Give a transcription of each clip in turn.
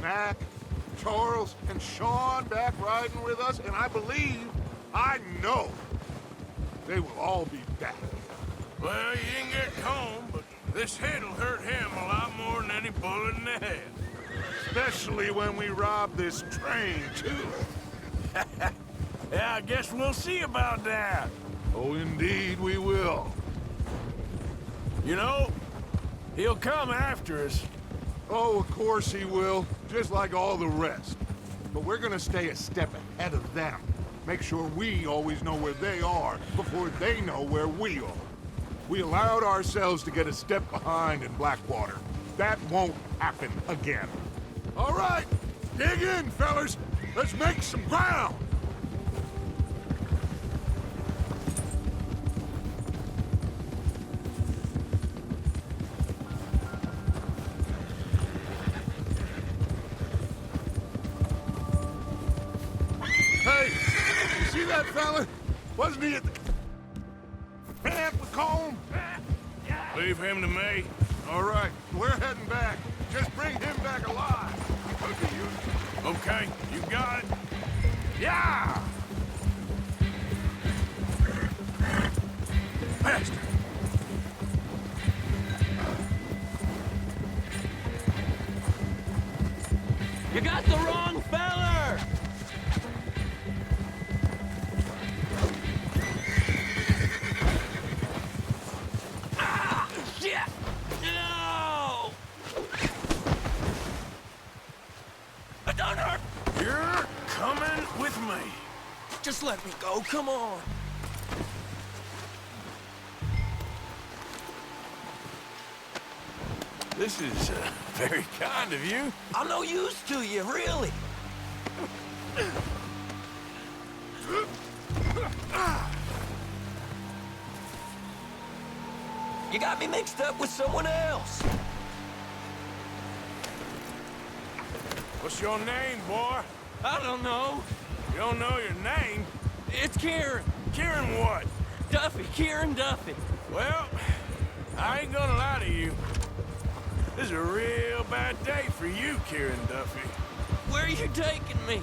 Mac, Charles, and Sean back riding with us, and I know, they will all be back. Well, you can get home, but this hit'll hurt him a lot more than any bullet in the head. Especially when we rob this train, too. Yeah, I guess we'll see about that. Oh, indeed we will. You know, he'll come after us. Oh, of course he will, just like all the rest. But we're gonna stay a step ahead of them. Make sure we always know where they are before they know where we are. We allowed ourselves to get a step behind in Blackwater. That won't happen again. All right, dig in, fellas. Let's make some ground. Hey, you see that fella? Wasn't he at the camp with Colm? Leave him to me. All right, we're heading back. Just bring him back alive. Okay, you got it. Yeah! Bastard! You got the wrong feller! Ah! Shit! No! Don't hurt! You're coming with me. Just let me go, come on. This is very kind of you. I'm no use to you, really. You got me mixed up with someone else. What's your name, boy? I don't know. You don't know your name? It's Kieran. Kieran what? Duffy, Kieran Duffy. Well, I ain't gonna lie to you. This is a real bad day for you, Kieran Duffy. Where are you taking me?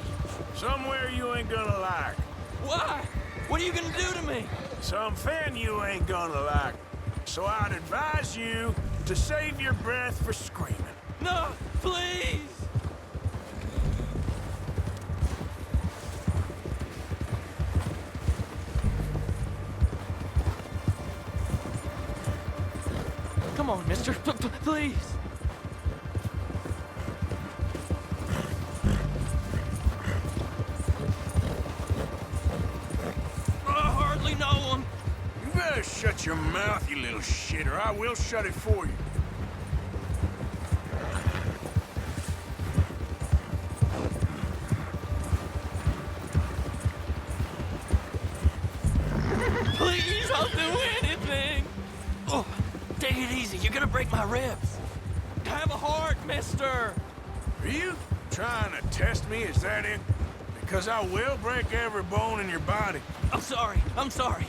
Somewhere you ain't gonna like. Why? What are you gonna do to me? Something you ain't gonna like. So I'd advise you to save your breath for screaming. No, please! Come on, mister. Please. I hardly know him. You better shut your mouth, you little shit, or I will shut it for you. Please, I'll do anything. Oh, take it easy. You're gonna break my ribs. Have a heart, mister. Are you trying to test me? Is that it? Because I will break every bone in your body. I'm sorry. I'm sorry.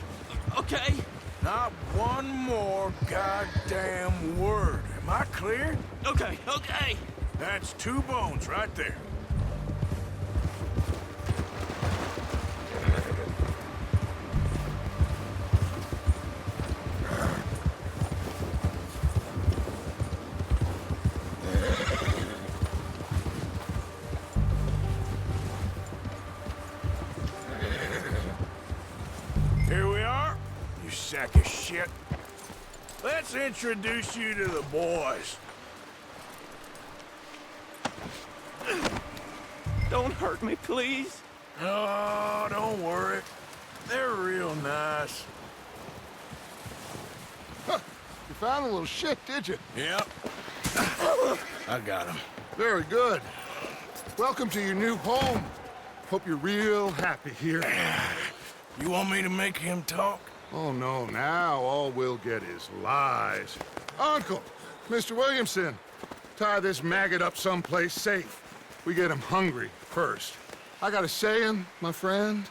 Okay? Not one more goddamn word. Am I clear? Okay, okay. That's 2 bones right there. Here we are, you sack of shit. Let's introduce you to the boys. Don't hurt me, please. Oh, don't worry. They're real nice. Huh. You found a little shit, did you? Yep. I got him. Very good. Welcome to your new home. Hope you're real happy here. You want me to make him talk? Oh, no, now all we'll get is lies. Uncle, Mr. Williamson, tie this maggot up someplace safe. We get him hungry first. I got a saying, my friend.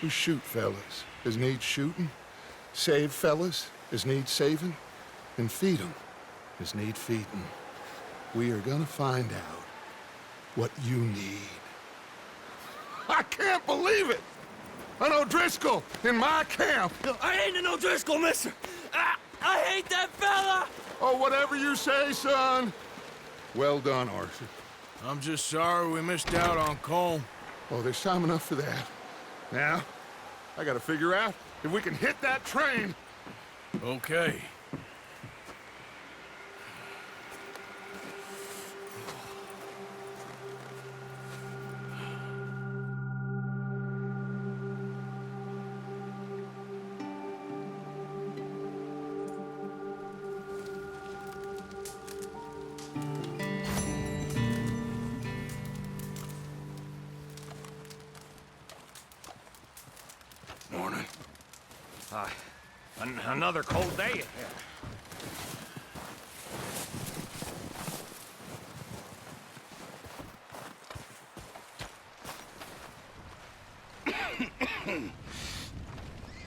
We shoot fellas as need shooting, save fellas as need saving, and feed 'em as need feeding. We are gonna find out what you need. I can't believe it! An O'Driscoll in my camp! I ain't an O'Driscoll, mister! I hate that fella! Oh, whatever you say, son. Well done, Arthur. I'm just sorry we missed out on Colm. Oh, there's time enough for that. Now, I gotta figure out if we can hit that train. Okay. Morning. Another cold day ahead.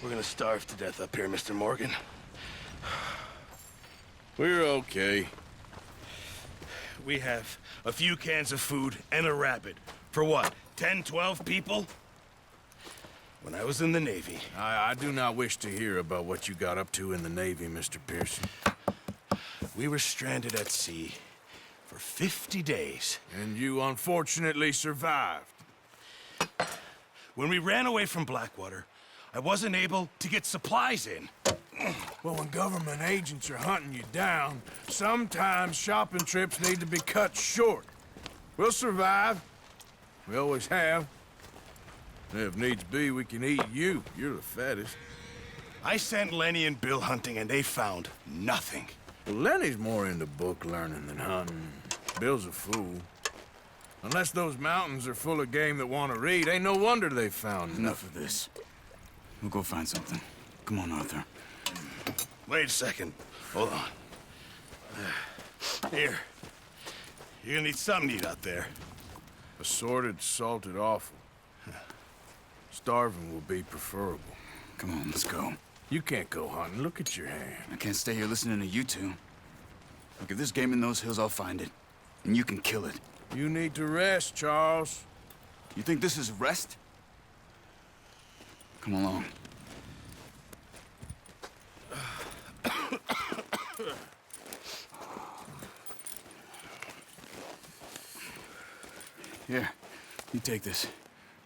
We're gonna starve to death up here, Mr. Morgan. We're okay. We have a few cans of food and a rabbit. For what, 10, 12 people? When I was in the Navy... I do not wish to hear about what you got up to in the Navy, Mr. Pearson. We were stranded at sea for 50 days. And you unfortunately survived. When we ran away from Blackwater, I wasn't able to get supplies in. Well, when government agents are hunting you down, sometimes shopping trips need to be cut short. We'll survive. We always have. If needs be, we can eat you. You're the fattest. I sent Lenny and Bill hunting, and they found nothing. Well, Lenny's more into book learning than hunting. Bill's a fool. Unless those mountains are full of game that want to read, ain't no wonder they found Enough of this. We'll go find something. Come on, Arthur. Wait a second. Hold on. Here. You're gonna need something to eat out there. Assorted, salted offal. Starving will be preferable. Come on, let's go. You can't go hunting. Look at your hand. I can't stay here listening to you two. Look, if there's game in those hills, I'll find it. And you can kill it. You need to rest, Charles. You think this is rest? Come along. Here, you take this.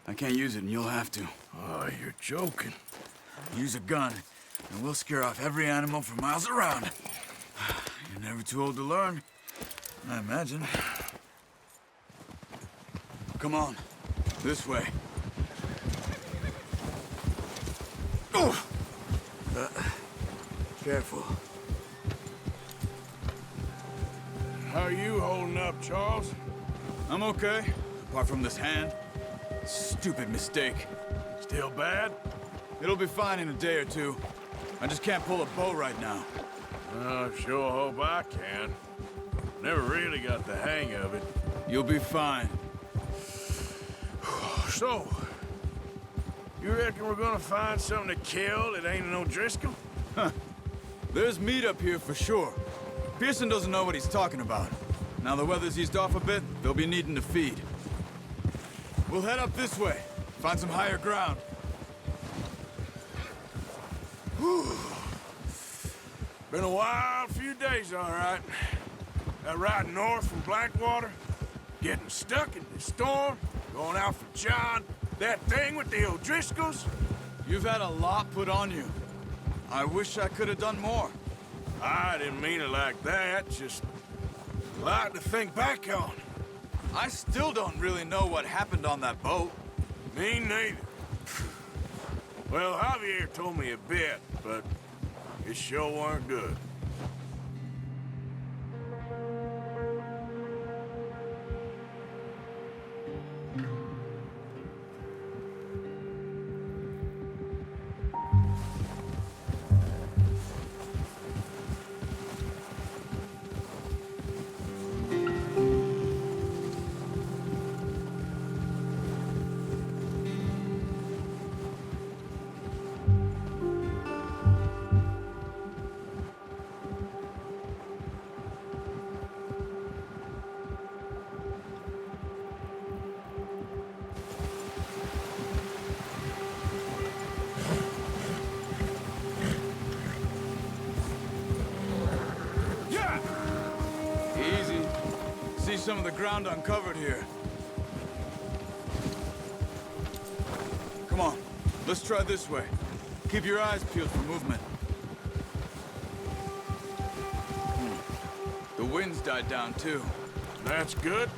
I can't use it, and you'll have to. Oh, you're joking. Use a gun, and we'll scare off every animal for miles around. You're never too old to learn, I imagine. Come on, this way. Oh! Careful. How are you holding up, Charles? I'm okay, apart from this hand. Stupid mistake. Still bad? It'll be fine in a day or two. I just can't pull a bow right now. I sure hope I can. Never really got the hang of it. You'll be fine. So, you reckon we're gonna find something to kill that ain't an O'Driscoll? There's meat up here for sure. Pearson doesn't know what he's talking about. Now the weather's eased off a bit, they'll be needing to feed. We'll head up this way, find some higher ground. Whew. Been a wild few days, all right. That ride north from Blackwater, getting stuck in the storm, going out for John, that thing with the O'Driscolls. You've had a lot put on you. I wish I could have done more. I didn't mean it like that, just a lot to think back on. I still don't really know what happened on that boat. Me neither. Well, Javier told me a bit, but it sure weren't good. see some of the ground uncovered here. Come on, let's try this way. Keep your eyes peeled for movement. The wind's died down too. That's good.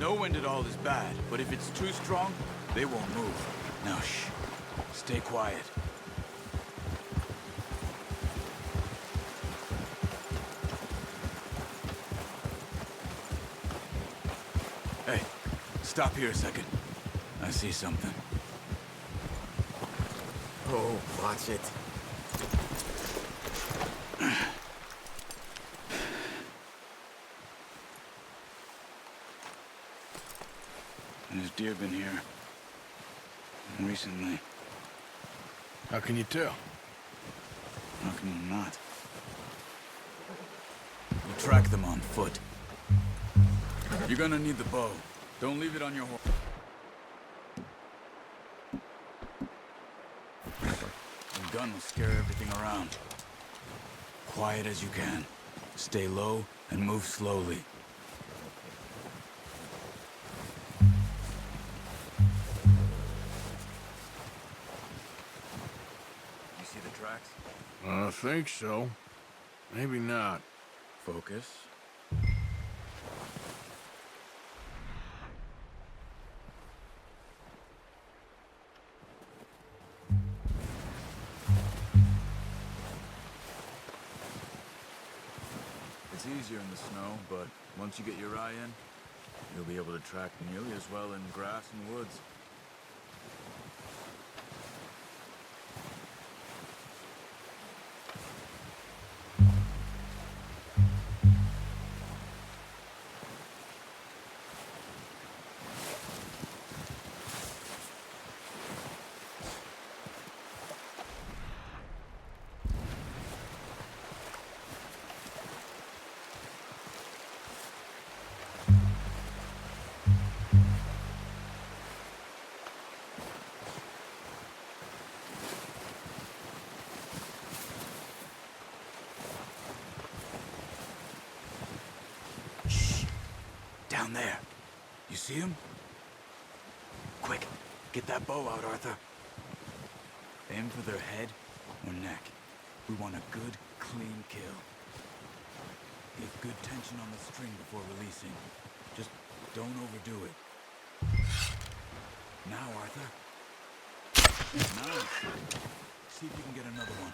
No wind at all is bad, but if it's too strong, they won't move. Now shh, stay quiet. Hey, stop here a second. I see something. Oh, watch it. There's deer been here. Recently. How can you tell? How can you not? We'll track them on foot. You're gonna need the bow. Don't leave it on your horse. The gun will scare everything around. Quiet as you can. Stay low and move slowly. You see the tracks? I think so. Maybe not. Focus. It's easier in the snow, but once you get your eye in, you'll be able to track nearly as well in grass and woods. Down there. You see him? Quick, get that bow out, Arthur. Aim for their head or neck. We want a good, clean kill. Give good tension on the string before releasing. Just don't overdo it. Now, Arthur. Nice. See if you can get another one.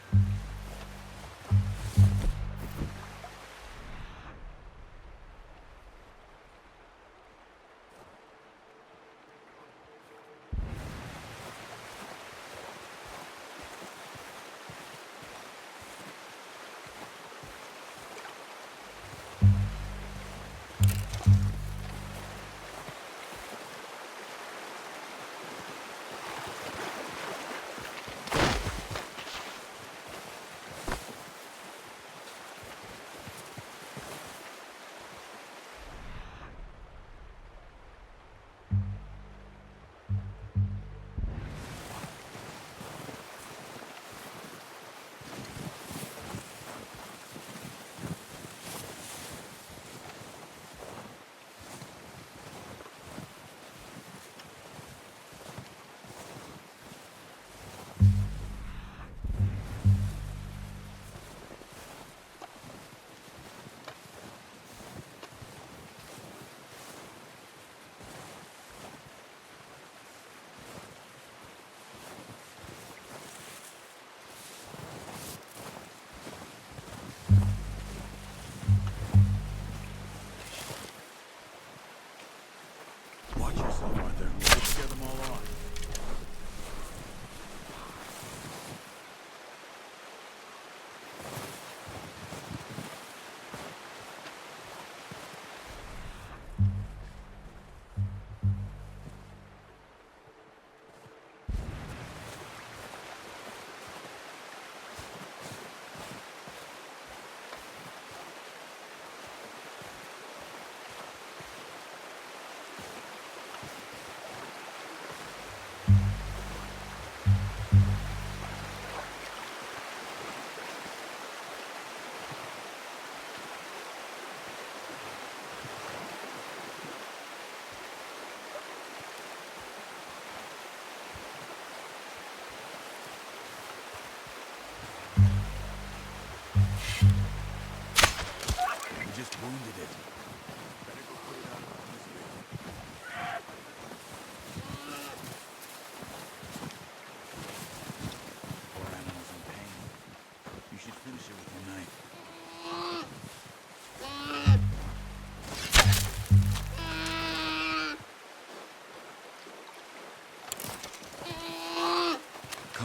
Watch yourself, Arthur. We'll scare them all off.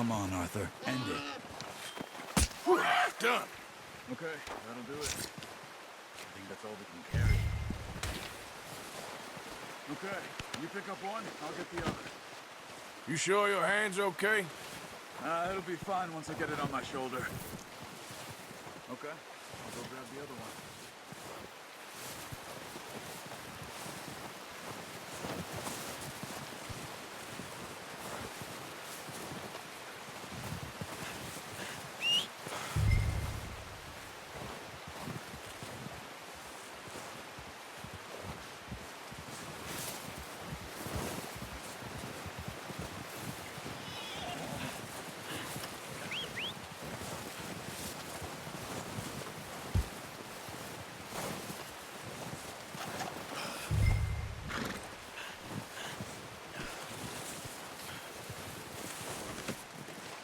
Come on, Arthur. End it. Whew, done. Okay, that'll do it. I think that's all we can carry. Okay, you pick up one, I'll get the other. You sure your hand's okay? It'll be fine once I get it on my shoulder. Okay, I'll go grab the other one.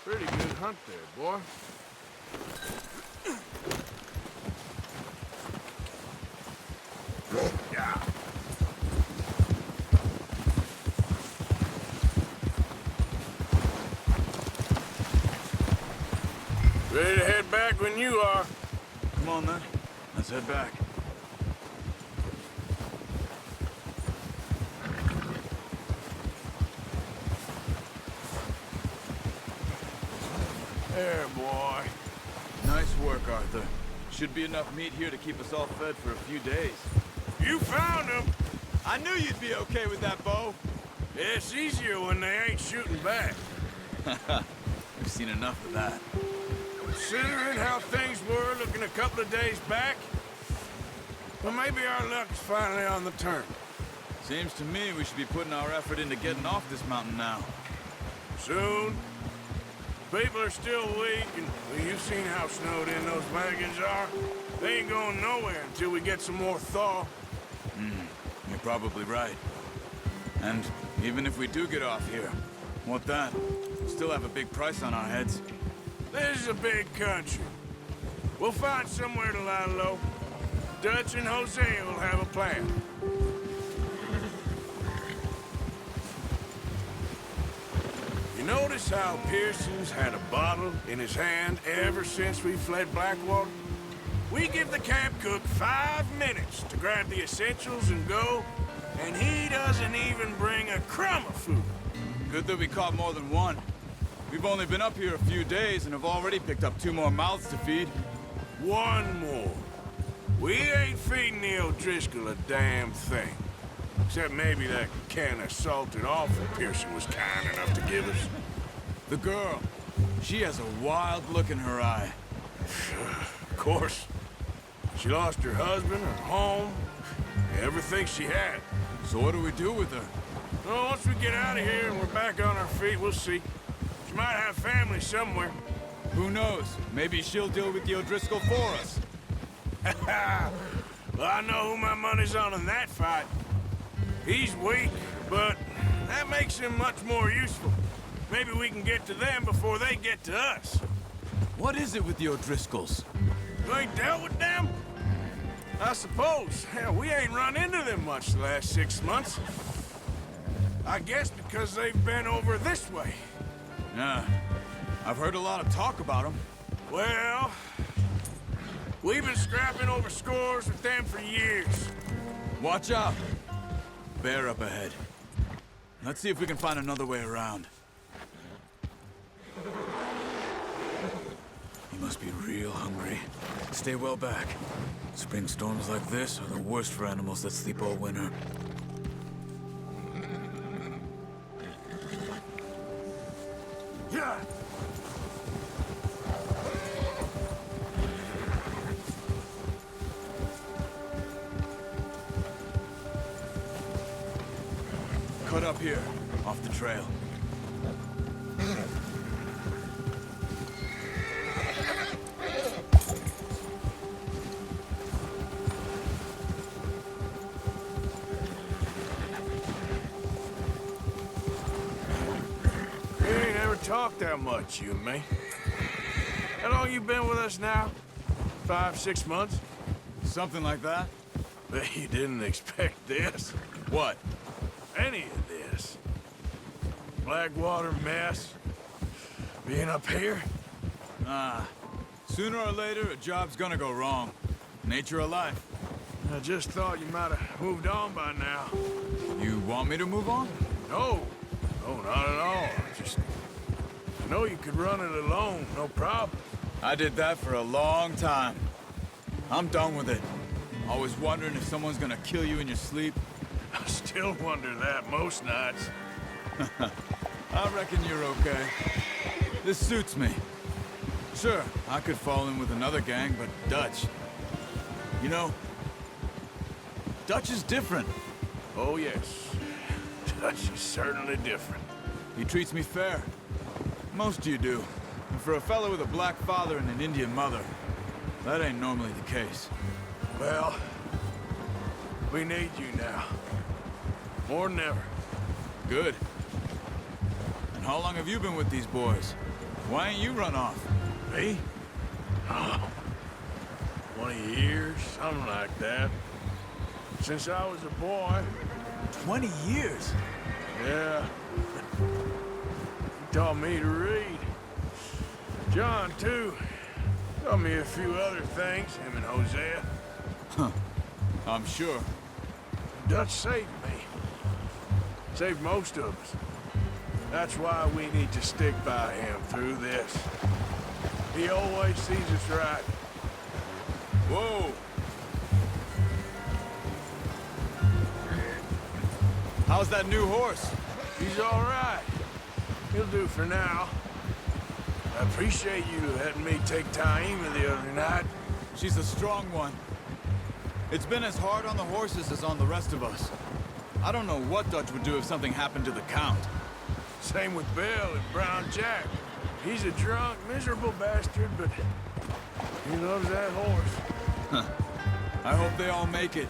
Pretty good hunt there, boy. Yeah. Ready to head back when you are. Come on, then. Let's head back. There, boy. Nice work, Arthur. Should be enough meat here to keep us all fed for a few days. You found him. I knew you'd be okay with that, Bo. It's easier when they ain't shooting back. We've seen enough of that. Considering how things were looking a couple of days back, well, maybe our luck is finally on the turn. Seems to me we should be putting our effort into getting off this mountain now. Soon. People are still weak, and well, you've seen how snowed in those wagons are. They ain't going nowhere until we get some more thaw. You're probably right. And even if we do get off here, what then? We still have a big price on our heads. This is a big country. We'll find somewhere to lie low. Dutch and Hosea will have a plan. You notice how Pearson's had a bottle in his hand ever since we fled Blackwater? We give the camp cook 5 minutes to grab the essentials and go, and he doesn't even bring a crumb of food. Good that we caught more than one. We've only been up here a few days and have already picked up 2 more mouths to feed. One more. We ain't feeding the O'Driscoll a damn thing. Except maybe that can of salted offal Pearson was kind enough to give us. The girl, she has a wild look in her eye. Of course. She lost her husband, her home, everything she had. So what do we do with her? Well, once we get out of here and we're back on our feet, we'll see. She might have family somewhere. Who knows? Maybe she'll deal with the O'Driscoll for us. Well, I know who my money's on in that fight. He's weak, but that makes him much more useful. Maybe we can get to them before they get to us. What is it with the O'Driscolls? You ain't dealt with them? I suppose. Hell, we ain't run into them much the last 6 months. I guess because they've been over this way. Yeah, I've heard a lot of talk about them. Well, we've been scrapping over scores with them for years. Watch out. Bear up ahead. Let's see if we can find another way around. You must be real hungry. Stay well back. Spring storms like this are the worst for animals that sleep all winter. Yeah. Cut up here, off the trail. We ain't ever talked that much, you and me. How long you been with us now? 5, 6 months? Something like that? Bet you didn't expect this. What? Any of this. Blackwater mess. Being up here? Ah, sooner or later, a job's gonna go wrong. Nature of life. I just thought you might have moved on by now. You want me to move on? No. No, not at all. I know you could run it alone, no problem. I did that for a long time. I'm done with it. Always wondering if someone's gonna kill you in your sleep. I still wonder that most nights. I reckon you're okay. This suits me. Sure, I could fall in with another gang, but Dutch... You know, Dutch is different. Oh, yes. Dutch is certainly different. He treats me fair. Most of you do. And for a fellow with a black father and an Indian mother, that ain't normally the case. Well, we need you now. More than ever. Good. And how long have you been with these boys? Why ain't you run off? Me? Oh, 20 years, something like that. Since I was a boy. 20 years? Yeah. He taught me to read. John, too. Taught me a few other things, him and Hosea. Huh. I'm sure. Dutch saved me. Saved most of us. That's why we need to stick by him through this. He always sees us right. Whoa! How's that new horse? He's all right. He'll do for now. I appreciate you letting me take Taima the other night. She's a strong one. It's been as hard on the horses as on the rest of us. I don't know what Dutch would do if something happened to the Count. Same with Bill and Brown Jack. He's a drunk, miserable bastard, but he loves that horse. I hope they all make it.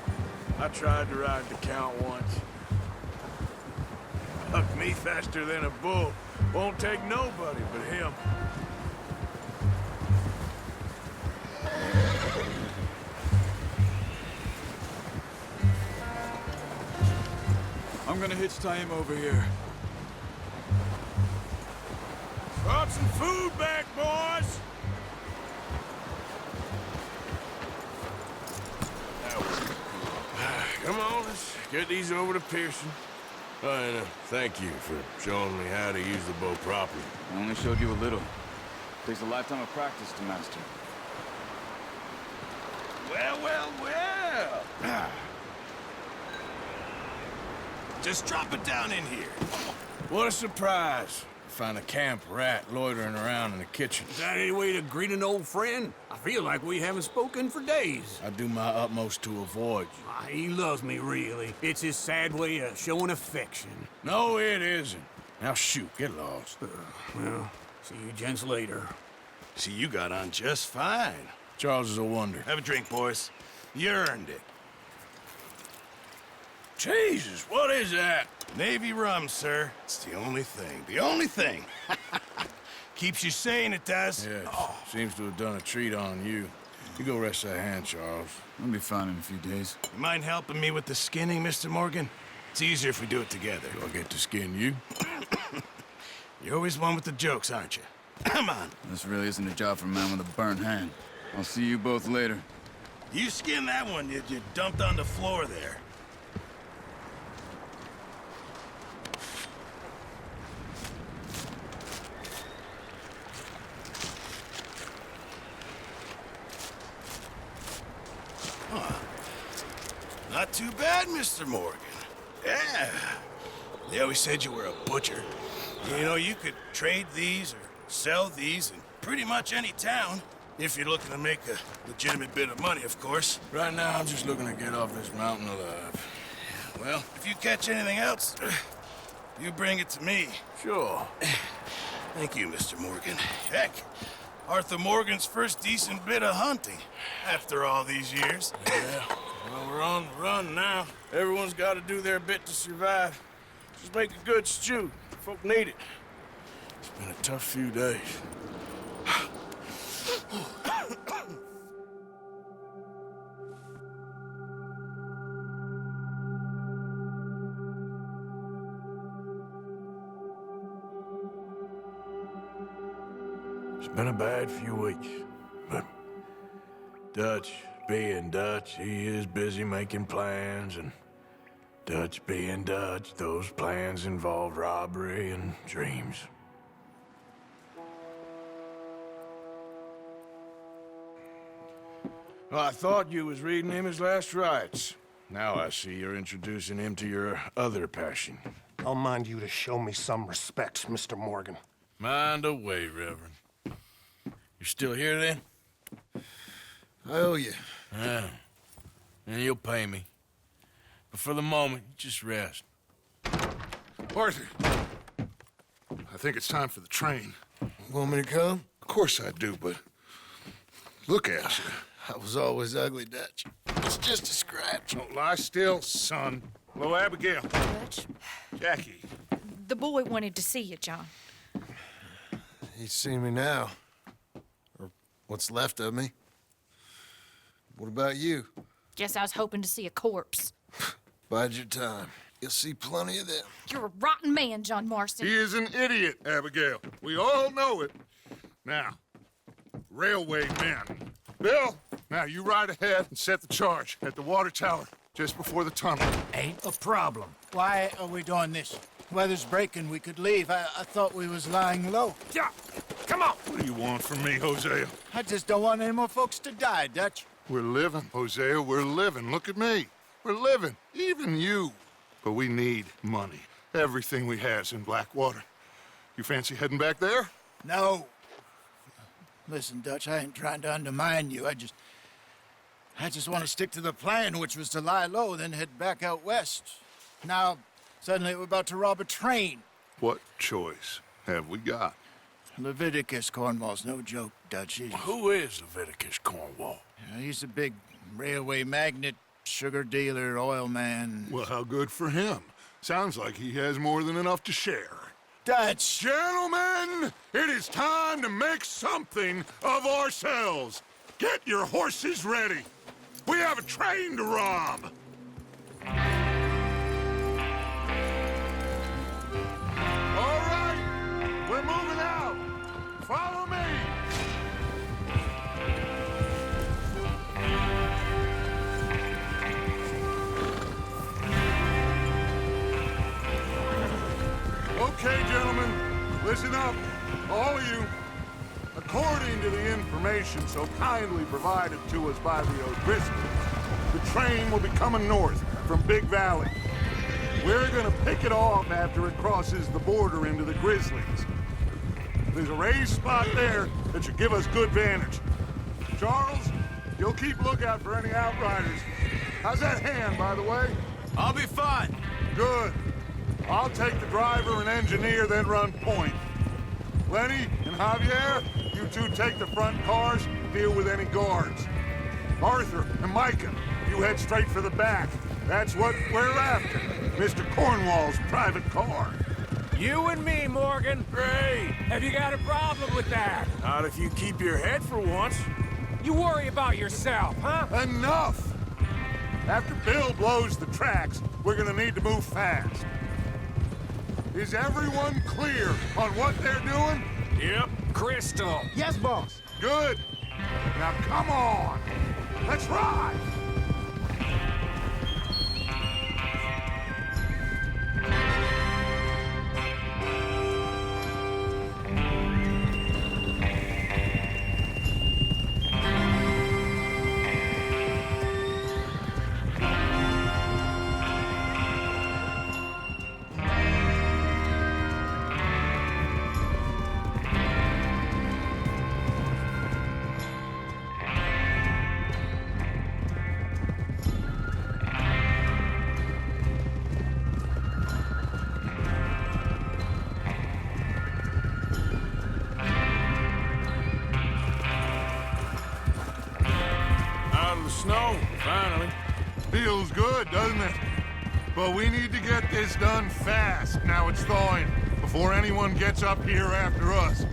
I tried to ride the Count once. Hucked me faster than a bull. Won't take nobody but him. I'm gonna hitch Taima over here. Brought some food back, boys! Come on, let's get these over to Pearson. And thank you for showing me how to use the bow properly. I only showed you a little. Takes a lifetime of practice to master. Well, well, well. Just drop it down in here. What a surprise. Find a camp rat loitering around in the kitchen. Is that any way to greet an old friend? I feel like we haven't spoken for days. I do my utmost to avoid you. He loves me, really. It's his sad way of showing affection. No, it isn't. Now shoot, get lost. Well, see you gents later. See, you got on just fine. Charles is a wonder. Have a drink, boys. You earned it. Jesus, what is that? Navy rum, sir. It's the only thing. The only thing. Keeps you sane, it does. Yes, seems to have done a treat on you. You go rest that hand, Charles. I'll be fine in a few days. You mind helping me with the skinning, Mr. Morgan? It's easier if we do it together. Do I get to skin you? You're always one with the jokes, aren't you? Come on. This really isn't a job for a man with a burnt hand. I'll see you both later. You skinned that one you dumped on the floor there. Not too bad, Mr. Morgan. Yeah. They always said you were a butcher. You know, you could trade these or sell these in pretty much any town. If you're looking to make a legitimate bit of money, of course. Right now, I'm just looking to get off this mountain alive. Well, if you catch anything else, you bring it to me. Sure. Thank you, Mr. Morgan. Heck, Arthur Morgan's first decent bit of hunting after all these years. Yeah. Well, we're on the run now. Everyone's got to do their bit to survive. Just make a good stew. Folk need it. It's been a tough few days. It's been a bad few weeks, but Dutch being Dutch, he is busy making plans, and Dutch being Dutch, those plans involve robbery and dreams. Well, I thought you was reading him his last rites. Now I see you're introducing him to your other passion. I'll mind you to show me some respect, Mr. Morgan. Mind away, Reverend. You still here, then? I owe you. Yeah. And you'll pay me. But for the moment, just rest. Arthur, I think it's time for the train. Want me to come? Of course I do, but look at you. I was always ugly, Dutch. It's just a scratch. Don't lie still, son. Hello, Abigail. Dutch, Jackie. the boy wanted to see you, John. He's seen me now. Or what's left of me. What about you? Guess I was hoping to see a corpse. Bide your time. You'll see plenty of them. You're a rotten man, John Marston. He is an idiot, Abigail. We all know it. Now, railway men. Bill, now you ride ahead and set the charge at the water tower just before the tunnel. Ain't a problem. Why are we doing this? Weather's breaking. We could leave. I thought we was lying low. Yeah, come on. What do you want from me, Hosea? I just don't want any more folks to die, Dutch. We're living, Hosea, we're living. Look at me. We're living, even you. But we need money. Everything we has in Blackwater. You fancy heading back there? No. Listen, Dutch, I ain't trying to undermine you. I just want to stick to the plan, which was to lie low, then head back out west. Now, suddenly we're about to rob a train. What choice have we got? Leviticus Cornwall's no joke, Dutch. Who is Leviticus Cornwall? He's a big railway magnate, sugar dealer, oil man. Well, how good for him. Sounds like he has more than enough to share. Dutch! Gentlemen, it is time to make something of ourselves. Get your horses ready. We have a train to rob. All right, we're moving out. Follow me. Okay, gentlemen, listen up, all of you. According to the information so kindly provided to us by the O'Driscolls, the train will be coming north from Big Valley. We're gonna pick it off after it crosses the border into the Grizzlies. There's a raised spot there that should give us good vantage. Charles, you'll keep lookout for any outriders. How's that hand, by the way? I'll be fine. Good. I'll take the driver and engineer, then run point. Lenny and Javier, you two take the front cars, deal with any guards. Arthur and Micah, you head straight for the back. That's what we're after. Mr. Cornwall's private car. You and me, Morgan. Great! Have you got a problem with that? Not if you keep your head for once. You worry about yourself, huh? Enough! After Bill blows the tracks, we're gonna need to move fast. Is everyone clear on what they're doing? Yep. Crystal. Yes, boss. Good. Now come on. Let's ride. Snow, finally. Feels good, doesn't it? But we need to get this done fast, now it's thawing, before anyone gets up here after us.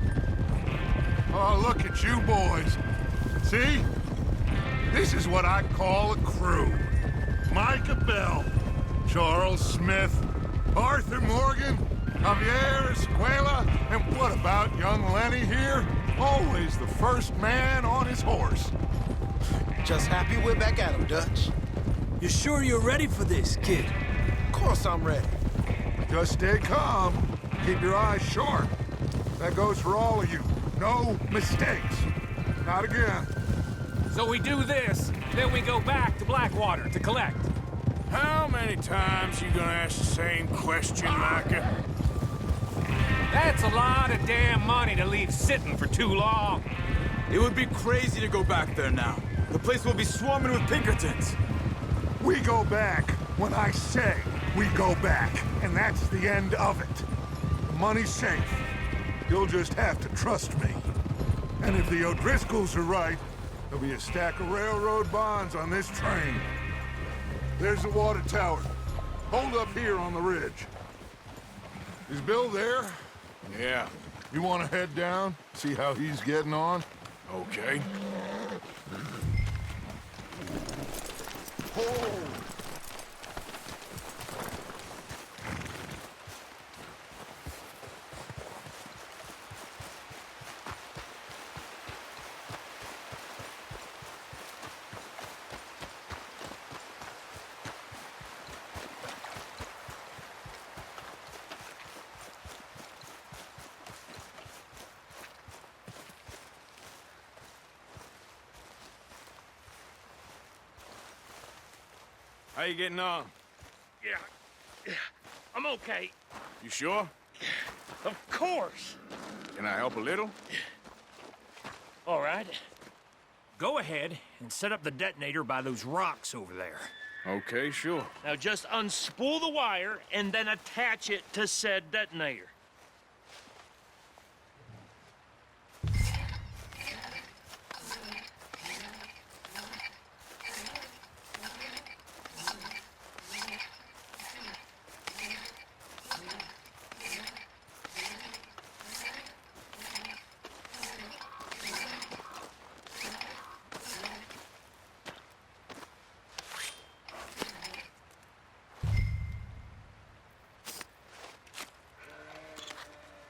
Oh, look at you boys. See? This is what I call a crew. Micah Bell, Charles Smith, Arthur Morgan, Javier Escuela, and what about young Lenny here? Always the first man on his horse. Just happy we're back at him, Dutch. You sure you're ready for this, kid? Of course I'm ready. Just stay calm. Keep your eyes sharp. That goes for all of you. No mistakes. Not again. So we do this, then we go back to Blackwater to collect. How many times you gonna ask the same question, Micah? That's a lot of damn money to leave sitting for too long. It would be crazy to go back there now. The place will be swarming with Pinkertons. We go back when I say we go back, and that's the end of it. The money's safe. You'll just have to trust me. And if the O'Driscolls are right, there'll be a stack of railroad bonds on this train. There's the water tower. Hold up here on the ridge. Is Bill there? Yeah, You want to head down, see how he's getting on? okay. Oh. How you getting on? Yeah, I'm okay. You sure? Of course. Can I help a little? All right. Go ahead and set up the detonator by those rocks over there. Okay, sure. Now just unspool the wire and then attach it to said detonator.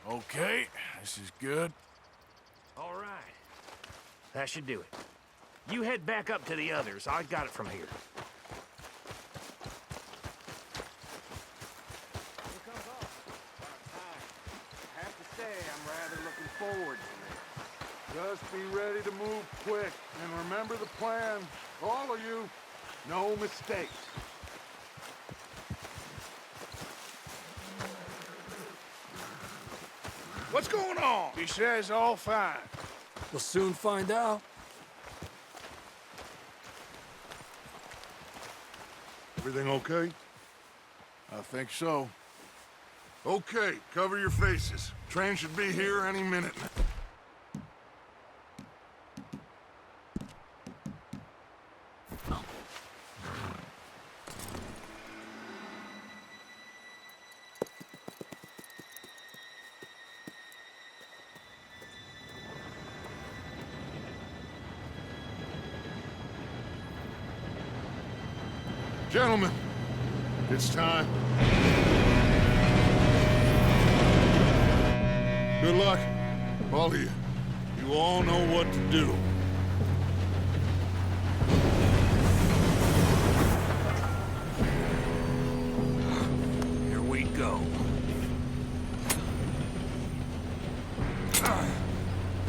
Okay, this is good. All right. That should do it. You head back up to the others. I got it from here. I have to say, I'm rather looking forward to this. Just be ready to move quick, and remember the plan. All of you, no mistakes. What's going on? He says all fine. We'll soon find out. Everything okay? I think so. Okay, cover your faces. Train should be here any minute. Gentlemen, it's time. Good luck, all of you. You all know what to do. Here we go.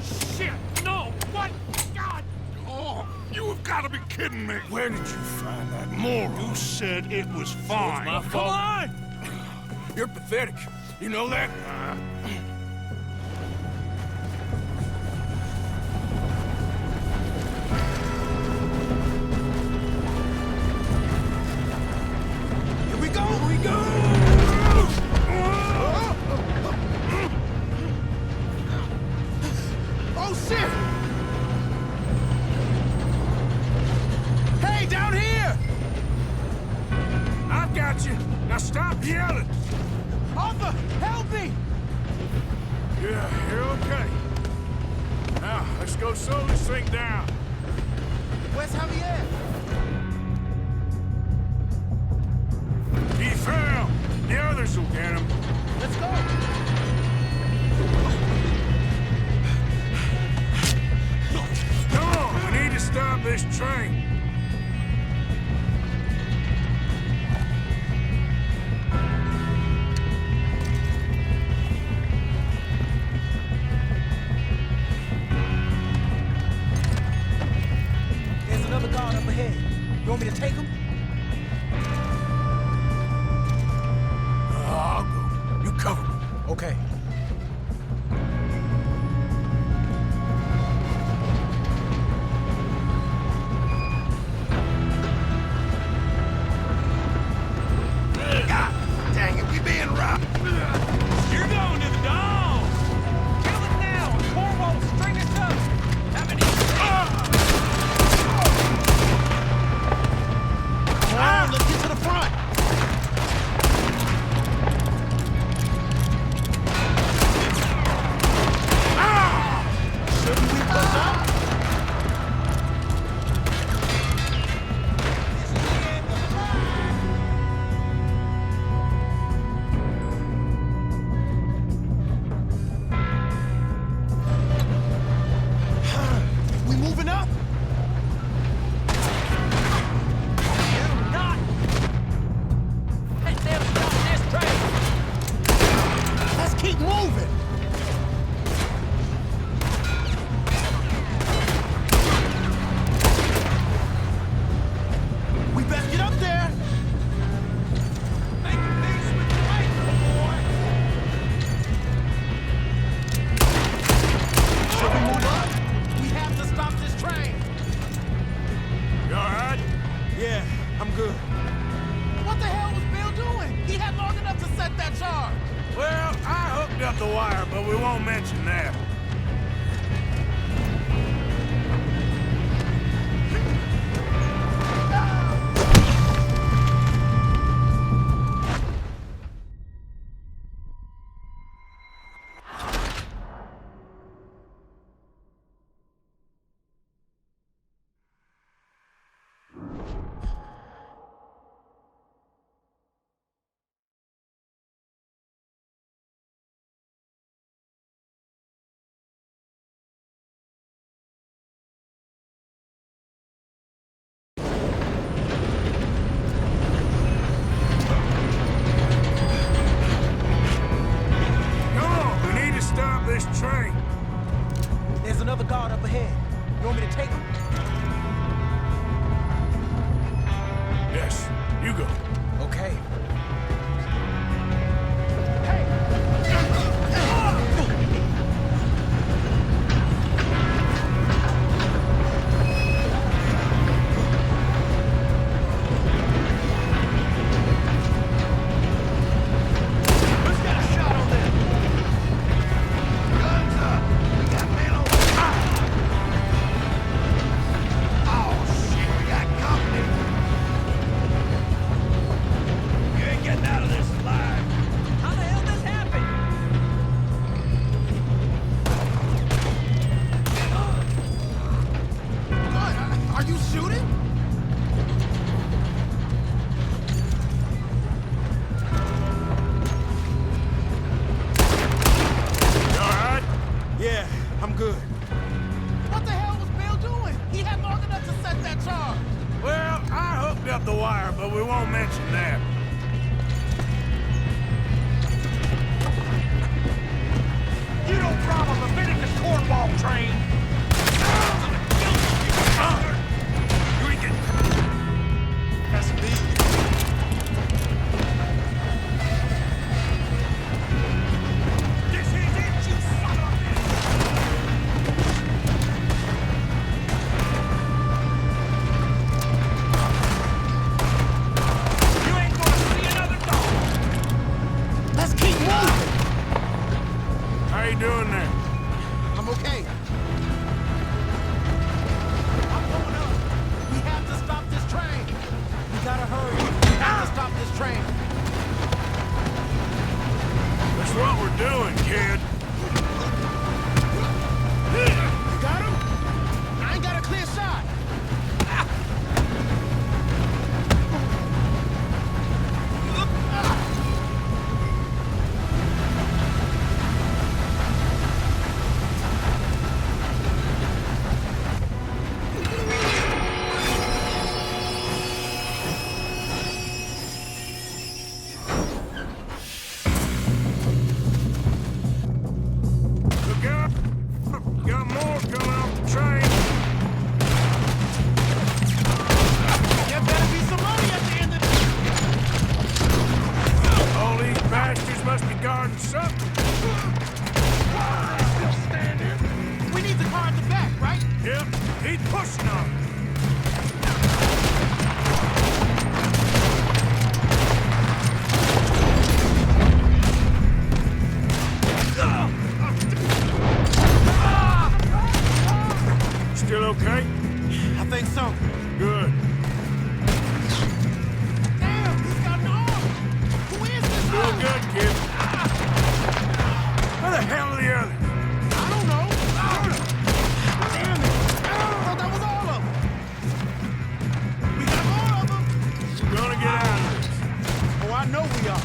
Shit! No! What? God! Oh, you have got to be kidding me. Where did you find that moron? You said it was fine. My fault. Come on! You're pathetic. You know that? Here we go! Here we go! Oh, shit! Hey, down here! I've got you. Now stop yelling. Arthur, help me! Yeah, you're okay. Now, let's go slow this thing down. Where's Javier? He fell. The others will get him. Let's go! this train. There's another guard up ahead. You want me to take him? I'll go. You cover me. Okay. God dang it, we being robbed. You're going to the dog! Kill it now! Cornwall, string us up! How many? Come on, let's get to the front. Shouldn't we push up? We moving up? Not! Let them stop this train! Let's keep moving. We best get up there. Make peace with the light, boy! Should we move up? We have to stop this train. You all right? Yeah, I'm good. What the hell was Bill doing? He had long enough to set that charge. Well, I hooked up the wire, but we won't mention that. Come on, we need to stop this train. There's another guard up ahead. You want me to take him? Yes, you go. Okay. Who's got a shot on them? Guns up. We got men on Oh, shit, we got company. You ain't getting out of this alive. How the hell this happened? What? Are you shooting? You all right? Yeah, I'm good. What the hell was Bill doing? He had long enough to set that charge. Well, I hooked up the wire, but we won't mention that. You don't problem Leviticus cornball train! You ain't getting... That's me. This is it, you son of a bitch! You ain't gonna see another dog! Let's keep moving. How you doing there? I'm okay. I'm going up. We have to stop this train. We gotta hurry. We have to stop this train. That's what we're doing, kid. You got him? I ain't got a clear shot. go.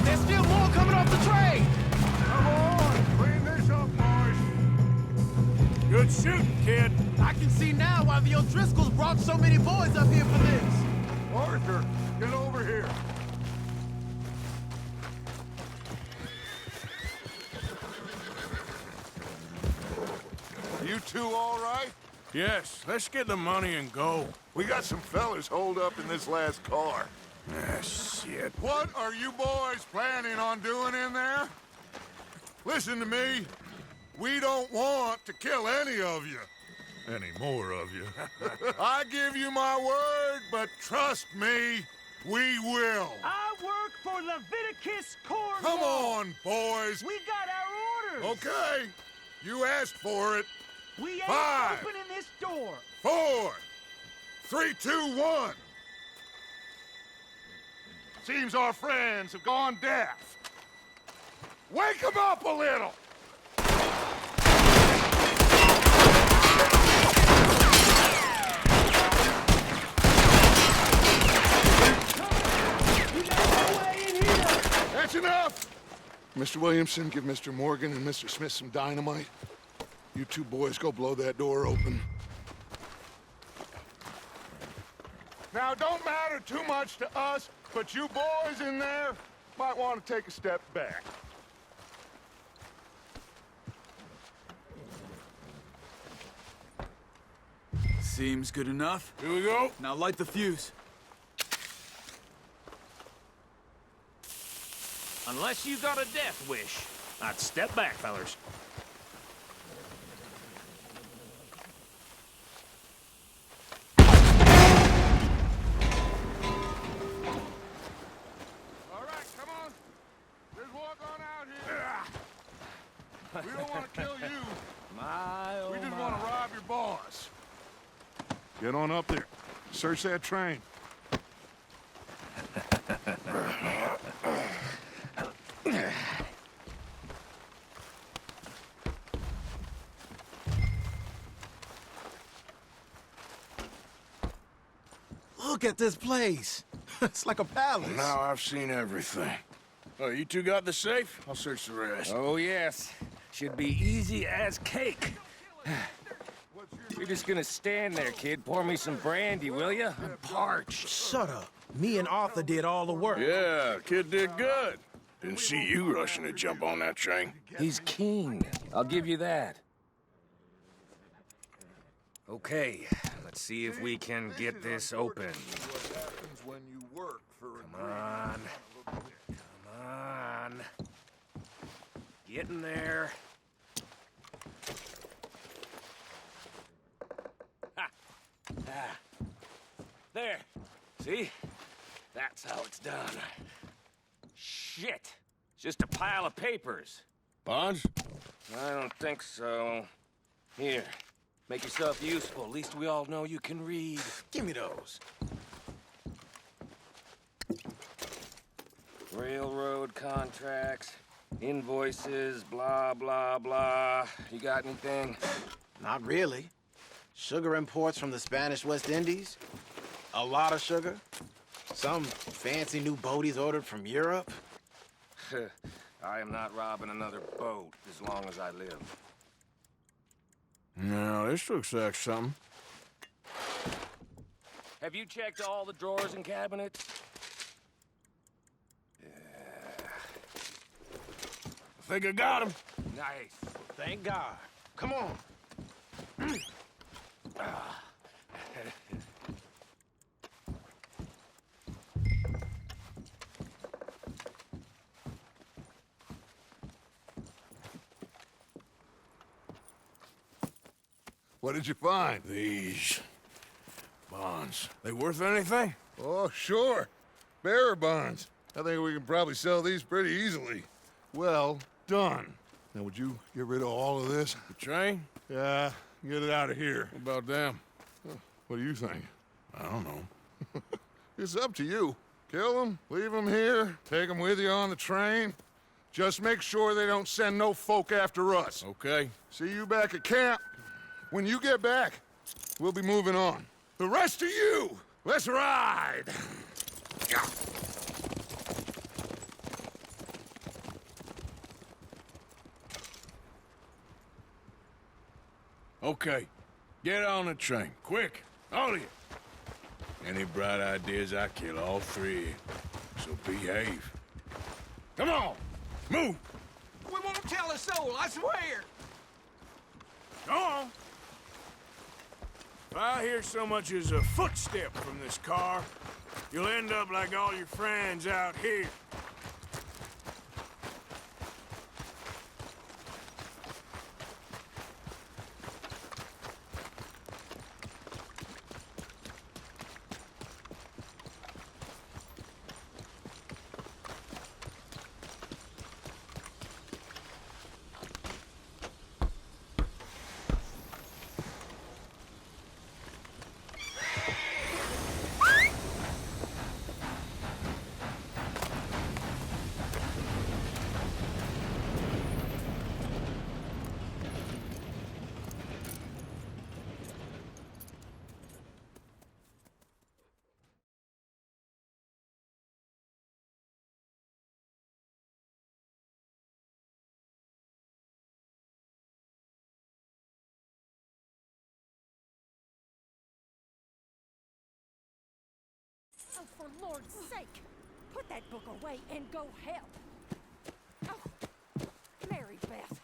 There's still more coming off the train. Come on, clean this up, boys. Good shooting, kid. I can see now why the O'Driscolls brought so many boys up here for this. Arthur, get over here. You two all right? Yes, let's get the money and go. We got some fellas holed up in this last car. Ah, shit. What are you boys planning on doing in there? Listen to me. We don't want to kill any of you. Any more of you. I give you my word, but trust me, we will. I work for Leviticus Corps. Come on, boys. We got our orders. Okay. You asked for it. We ain't 5, opening this door. 4, 3, 2, 1. Seems our friends have gone deaf. Wake them up a little. That's enough. Mr. Williamson, give Mr. Morgan and Mr. Smith some dynamite. You two boys go blow that door open. Now, it don't matter too much to us, but you boys in there might want to take a step back. Seems good enough. Here we go. Now light the fuse. Unless you got a death wish, I'd step back, fellers. All right, come on. Just walk on out here. We don't want to kill you. We just want to rob your boss. Get on up there. Search that train. Look at this place. It's like a palace. Now I've seen everything. Oh, you two got the safe? I'll search the rest. Oh, yes. Should be easy as cake. You're just gonna stand there, kid. Pour me some brandy, will ya? I'm parched. Shut up. Me and Arthur did all the work. Yeah, kid did good. Didn't see you rushing to jump on that train. He's keen. I'll give you that. Okay, let's see if we can get this open. What happens when you work for a Come on. Come on. Get in there. Ha! Ah. There. See? That's how it's done. Shit! It's just a pile of papers. Bonds? I don't think so. Here, make yourself useful. At least we all know you can read. Give me those. Railroad contracts, invoices, blah, blah, blah. You got anything? Not really. Sugar imports from the Spanish West Indies. A lot of sugar. Some fancy new boat he's ordered from Europe. I am not robbing another boat as long as I live. No, this looks like something. Have you checked all the drawers and cabinets? I think I got him. Nice. Thank God. Come on. What did you find? These. bonds. They worth anything? Oh, sure. Bearer bonds. I think we can probably sell these pretty easily. Well done. Now, would you get rid of all of this? The train? Yeah, get it out of here. What about them? What do you think? I don't know. It's up to you. Kill them, leave them here, take them with you on the train. Just make sure they don't send no folk after us. Okay. See you back at camp. When you get back, we'll be moving on. The rest of you, let's ride! Okay. Get on the train. Quick. All of you. Any bright ideas, I kill all three. So behave. Come on! Move! We won't tell a soul, I swear! Go on! If I hear so much as a footstep from this car, you'll end up like all your friends out here. Oh, for Lord's sake, put that book away and go help. Oh, Mary Beth.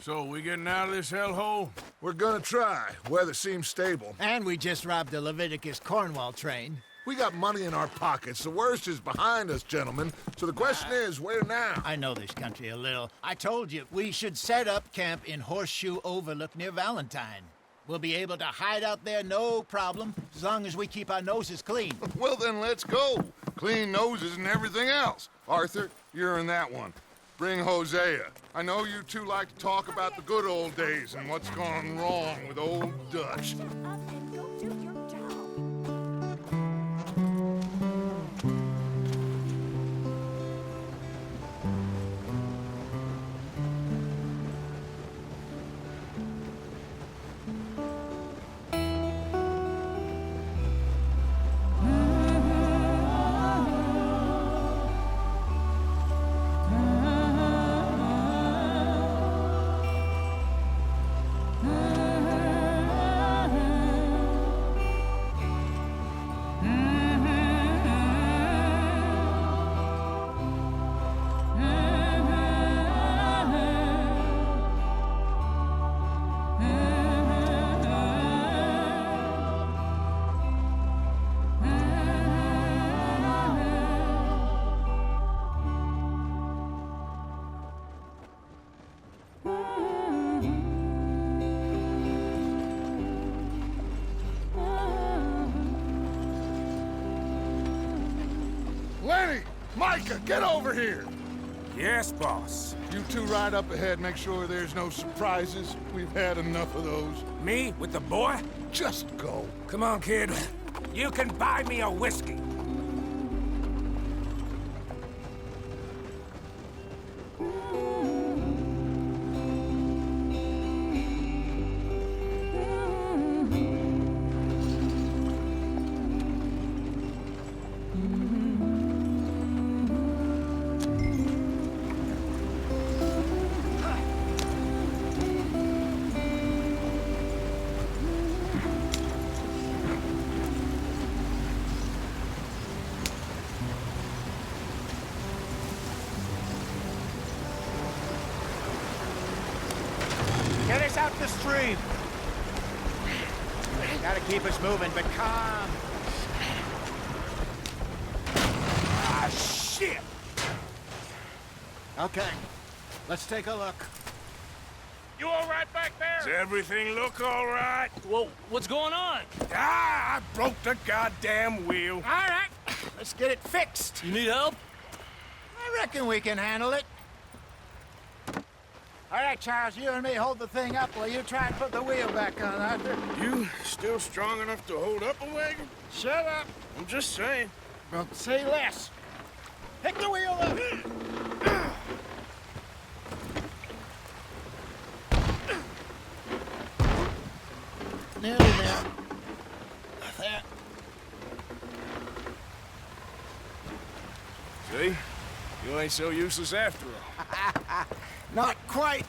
So, we getting out of this hellhole? We're gonna try. Weather seems stable. And we just robbed the Leviticus Cornwall train. We got money in our pockets. The worst is behind us, gentlemen. So the question is, where now? I know this country a little. I told you, we should set up camp in Horseshoe Overlook near Valentine. We'll be able to hide out there, no problem, as long as we keep our noses clean. Well, then let's go. Clean noses and everything else. Arthur, you're in that one. Bring Hosea. I know you two like to talk about the good old days and what's gone wrong with old Dutch. Shut up and go do your job. Lenny! Micah, get over here! Yes, boss. You two ride up ahead, make sure there's no surprises. We've had enough of those. Me with the boy? Just go. Come on, kid. You can buy me a whiskey. Get us out the stream. Gotta keep us moving, but calm. Ah, shit! Okay, let's take a look. You all right back there? Does everything look all right? Whoa, what's going on? Ah, I broke the goddamn wheel. All right, let's get it fixed. You need help? I reckon we can handle it. All right, Charles, you and me hold the thing up while you try and put the wheel back on, Arthur. You still strong enough to hold up a wagon? Shut up. I'm just saying. Well, say less. Pick the wheel up. Nearly there. There. See? You ain't so useless after all. Not quite.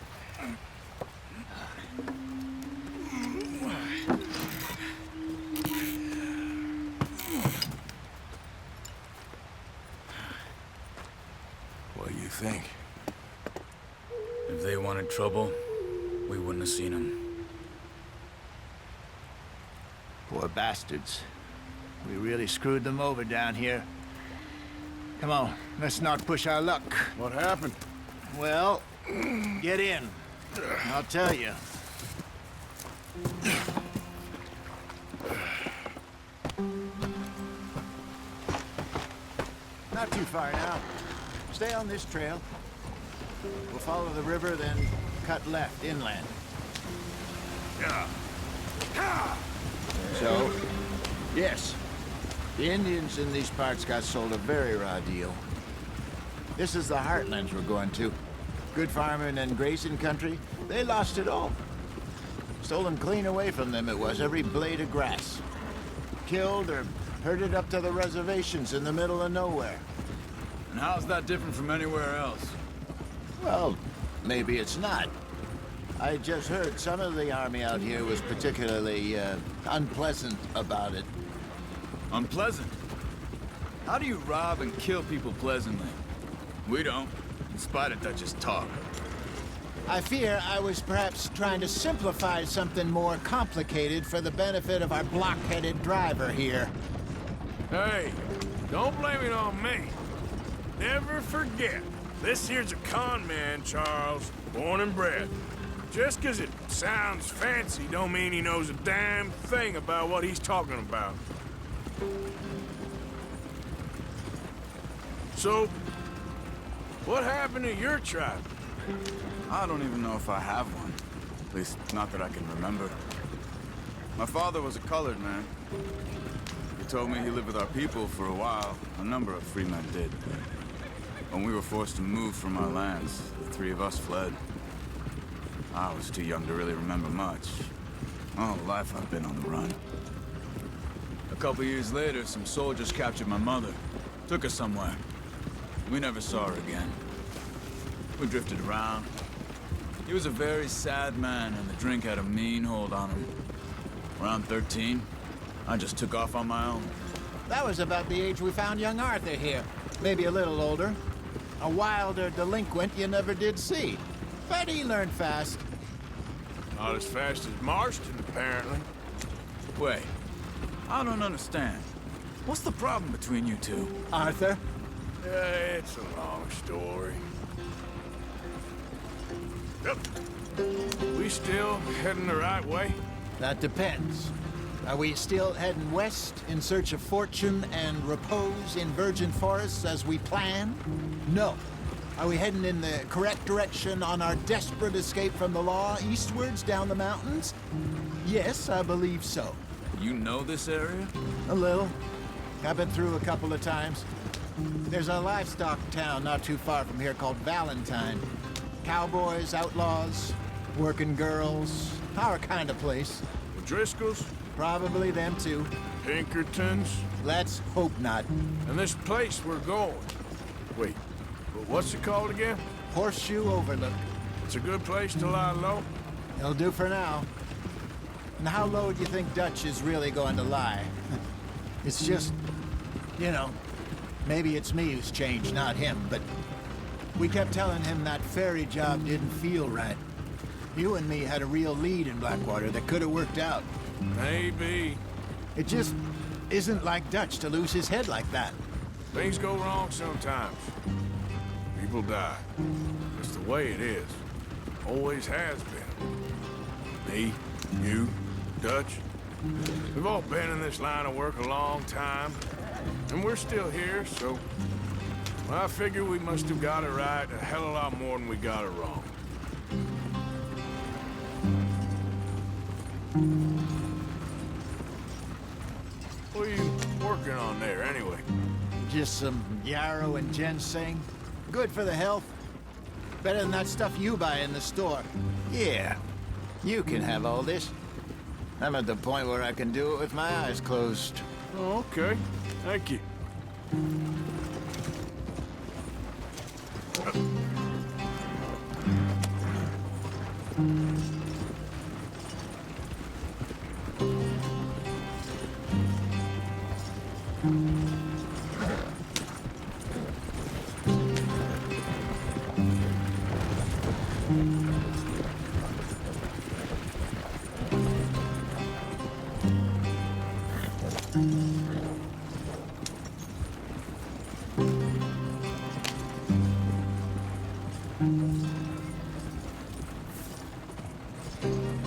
What do you think? If they wanted trouble, we wouldn't have seen them. Poor bastards. We really screwed them over down here. Come on, let's not push our luck. What happened? Well, get in. I'll tell you. Not too far now. Stay on this trail. We'll follow the river, then cut left inland. So, yes, the Indians in these parts got sold a very raw deal. This is the heartlands we're going to. Good farming and grazing country, they lost it all. Stolen clean away from them it was, every blade of grass. Killed or herded up to the reservations in the middle of nowhere. And how's that different from anywhere else? Well, maybe it's not. I just heard some of the army out here was particularly unpleasant about it. Unpleasant? How do you rob and kill people pleasantly? We don't, in spite of Dutch's talk. I fear I was perhaps trying to simplify something more complicated for the benefit of our block-headed driver here. Hey, don't blame it on me. Never forget, this here's a con man, Charles, born and bred. Just 'cause it sounds fancy don't mean he knows a damn thing about what he's talking about. So, what happened to your tribe? I don't even know if I have one. At least, not that I can remember. My father was a colored man. He told me he lived with our people for a while. A number of free men did. When we were forced to move from our lands, the three of us fled. I was too young to really remember much. All life I've been on the run. A couple years later, some soldiers captured my mother. Took her somewhere. We never saw her again. We drifted around. He was a very sad man, and the drink had a mean hold on him. Around 13, I just took off on my own. That was about the age we found young Arthur here. Maybe a little older. A wilder delinquent you never did see. But he learned fast. Not as fast as Marston, apparently. Wait, I don't understand. What's the problem between you two? Arthur? It's a long story. Yep. We still heading the right way? That depends. Are we still heading west in search of fortune and repose in virgin forests as we planned? No. Are we heading in the correct direction on our desperate escape from the law eastwards down the mountains? Yes, I believe so. You know this area? A little. I've been through a couple of times. There's a livestock town not too far from here called Valentine. Cowboys, outlaws, working girls, our kind of place. The Driscolls? Probably them too. Pinkertons? Let's hope not. And this place we're going. Wait, but what's it called again? Horseshoe Overlook. It's a good place to lie low? It'll do for now. And how low do you think Dutch is really going to lie? It's just, you know, maybe it's me who's changed, not him, but we kept telling him that ferry job didn't feel right. You and me had a real lead in Blackwater that could have worked out. Maybe. It just isn't like Dutch to lose his head like that. Things go wrong sometimes. People die. It's the way it is. Always has been. Me, you, Dutch. We've all been in this line of work a long time, and we're still here, so I figure we must have got it right a hell of a lot more than we got it wrong. What are you working on there, anyway? Just some yarrow and ginseng. Good for the health. Better than that stuff you buy in the store. Yeah, you can have all this. I'm at the point where I can do it with my eyes closed. Oh, okay. Thank you.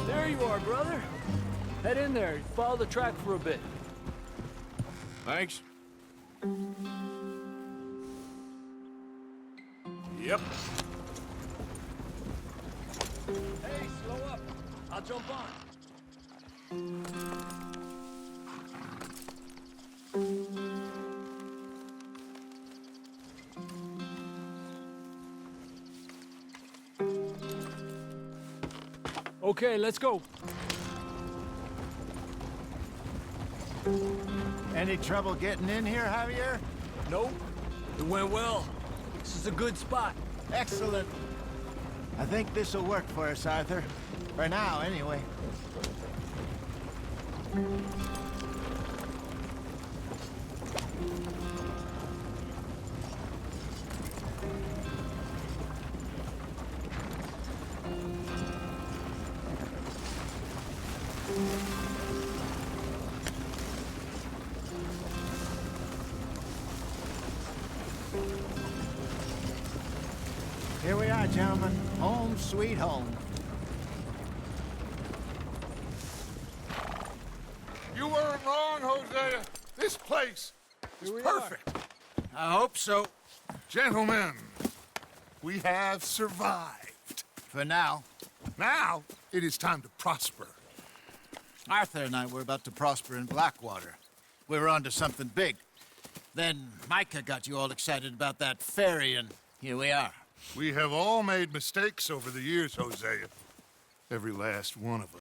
There you are, brother. Head in there. Follow the track for a bit. Thanks. Yep. Hey, slow up. I'll jump on. Okay, let's go. Any trouble getting in here, Javier? Nope. It went well. This is a good spot. Excellent. I think this'll work for us, Arthur. For now, anyway. Here we are, gentlemen. Home sweet home. You weren't wrong, Hosea. This place is perfect. I hope so. Gentlemen, we have survived. For now. Now, it is time to prosper. Arthur and I were about to prosper in Blackwater. We were onto something big. Then Micah got you all excited about that ferry, and here we are. We have all made mistakes over the years, Hosea. Every last one of us.